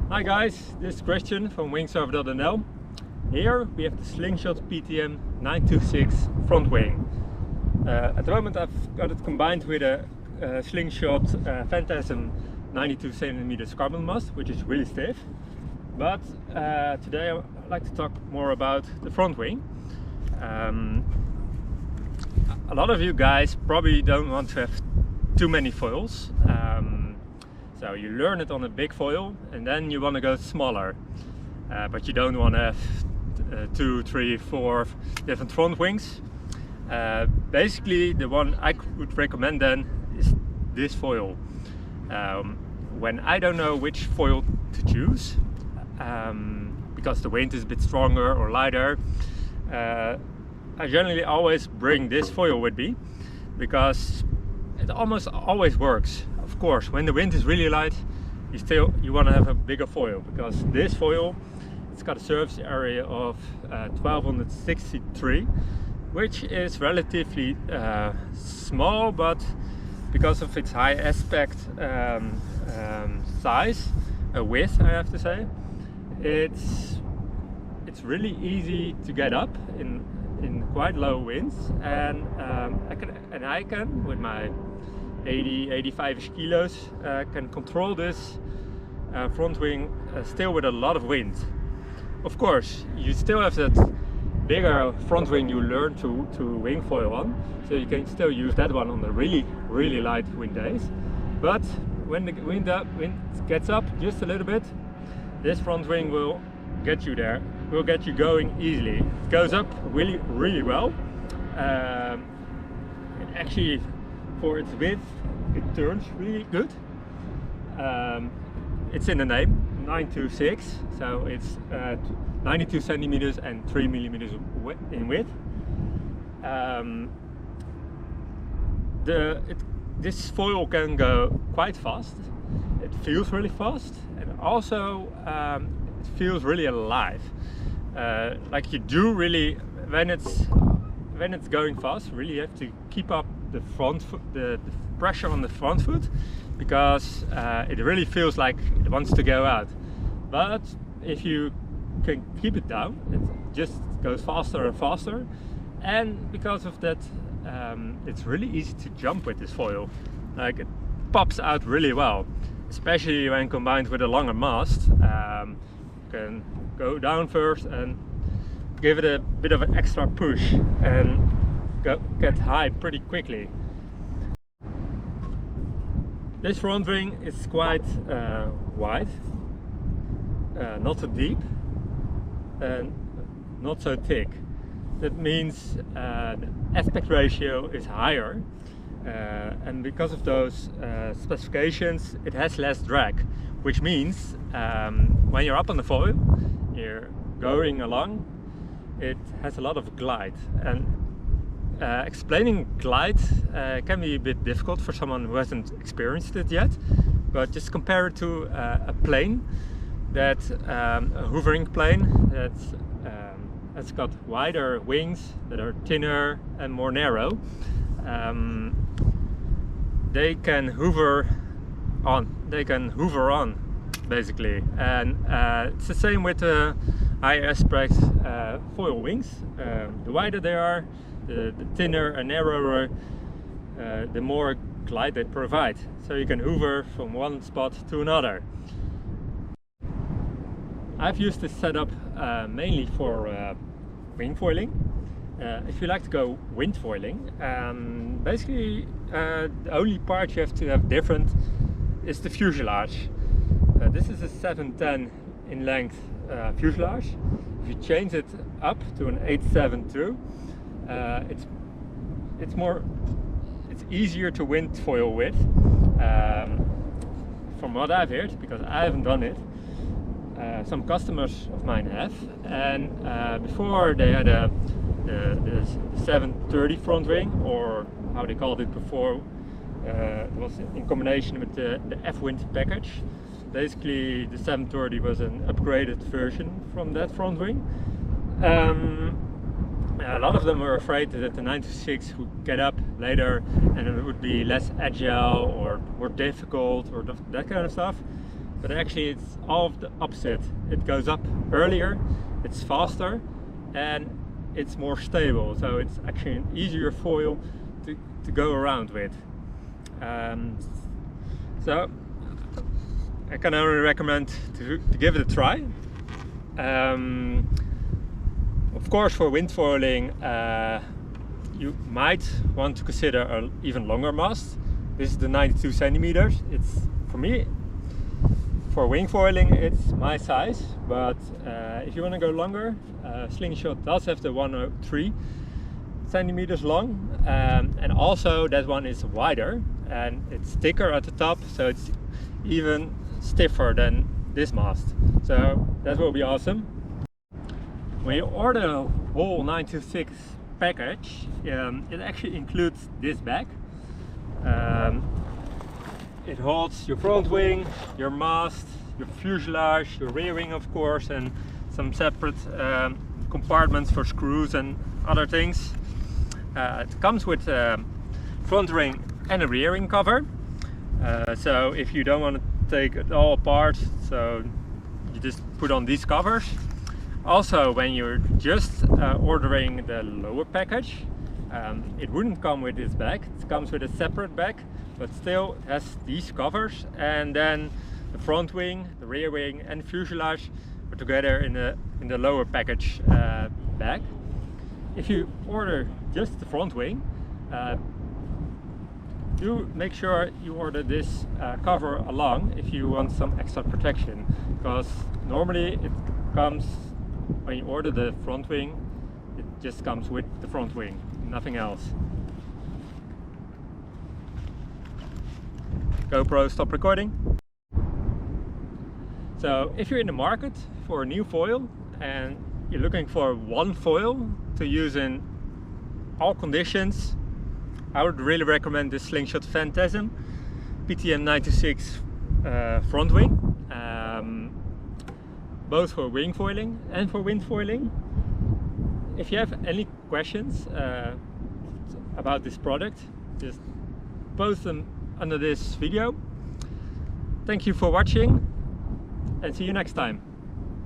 Hi guys, this is Christian from wingsurfer.nl. Here we have the Slingshot PTM 926 front wing. At the moment I've got it combined with a Slingshot Phantasm 92cm carbon mast, which is really stiff. But today I'd like to talk more about the front wing. A lot of you guys probably don't want to have too many foils. So you learn it on a big foil and then you want to go smaller, but you don't want to have 2, 3, 4 different front wings. Basically the one I would recommend then is this foil. When I don't know which foil to choose, because the wind is a bit stronger or lighter, I generally always bring this foil with me, because it almost always works. Of course, when the wind is really light, you want to have a bigger foil, because this foil, it's got a surface area of 1263, which is relatively small, but because of its high aspect size, width, I have to say, it's really easy to get up in quite low winds, and I can with my 80-85 kilos can control this front wing still with a lot of wind. Of course, you still have that bigger front wing you learn to wing foil on, so you can still use that one on the really light wind days. But when the wind gets up just a little bit, this front wing will get you there, will get you going easily. It goes up really well. Actually, for its width, it turns really good. It's in the name, 926, so it's 92 centimeters and 3 millimeters in width. This foil can go quite fast. It feels really fast, and also it feels really alive. Like you do really, when it's going fast, really have to keep up the front foot, the pressure on the front foot, because it really feels like it wants to go out. But if you can keep it down, it just goes faster and faster, and because of that, it's really easy to jump with this foil. Like, it pops out really well, especially when combined with a longer mast. You can go down first and give it a bit of an extra push and get high pretty quickly. This front wing is quite wide, not so deep and not so thick. That means the aspect ratio is higher, and because of those specifications, it has less drag, which means when you're up on the foil, you're going along, it has a lot of glide. And explaining glide can be a bit difficult for someone who hasn't experienced it yet, but just compare it to a plane, a hovering plane that's got wider wings that are thinner and more narrow. They can hover on basically, and it's the same with the high aspect foil wings. The wider they are, the thinner and narrower, the more glide they provide, so you can hover from one spot to another. I've used this setup mainly for wing foiling. If you like to go wind foiling, basically the only part you have to have different is the fuselage. This is a 710 in length fuselage. If you change it up to an 872, it's easier to wind foil with, from what I've heard, because I haven't done it. Some customers of mine have, and before they had the 730 front wing, or how they called it before, it was in combination with the F-Wind package. Basically the 730 was an upgraded version from that front wing. A lot of them were afraid that the 926 would get up later and it would be less agile or more difficult or that kind of stuff. but actually it's all of the opposite. It goes up earlier, it's faster, and it's more stable, so it's actually an easier foil to go around with. So I can only recommend to give it a try. Of course, for wind foiling you might want to consider an even longer mast. This is the 92 centimeters. It's, for me, for wing foiling it's my size, but if you want to go longer, Slingshot does have the 103 centimeters long, and also that one is wider and it's thicker at the top, so it's even stiffer than this mast, so that will be awesome. When you order a whole 926 package, it actually includes this bag. It holds your front wing, your mast, your fuselage, your rear wing of course, and some separate compartments for screws and other things. It comes with a front wing and a rear wing cover, so if you don't want to take it all apart, so you just put on these covers. Also, when you're just ordering the lower package, it wouldn't come with this bag. It comes with a separate bag, but still it has these covers, and then the front wing, the rear wing and fuselage are together in the lower package bag. If you order just the front wing, do make sure you order this cover along if you want some extra protection, because normally it comes, when you order the front wing, it just comes with the front wing, nothing else. GoPro, stop recording. So if you're in the market for a new foil and you're looking for one foil to use in all conditions, I would really recommend this Slingshot Phantasm PTM 96 front wing, both for wing foiling and for wind foiling. If you have any questions about this product, just post them under this video. Thank you for watching and see you next time.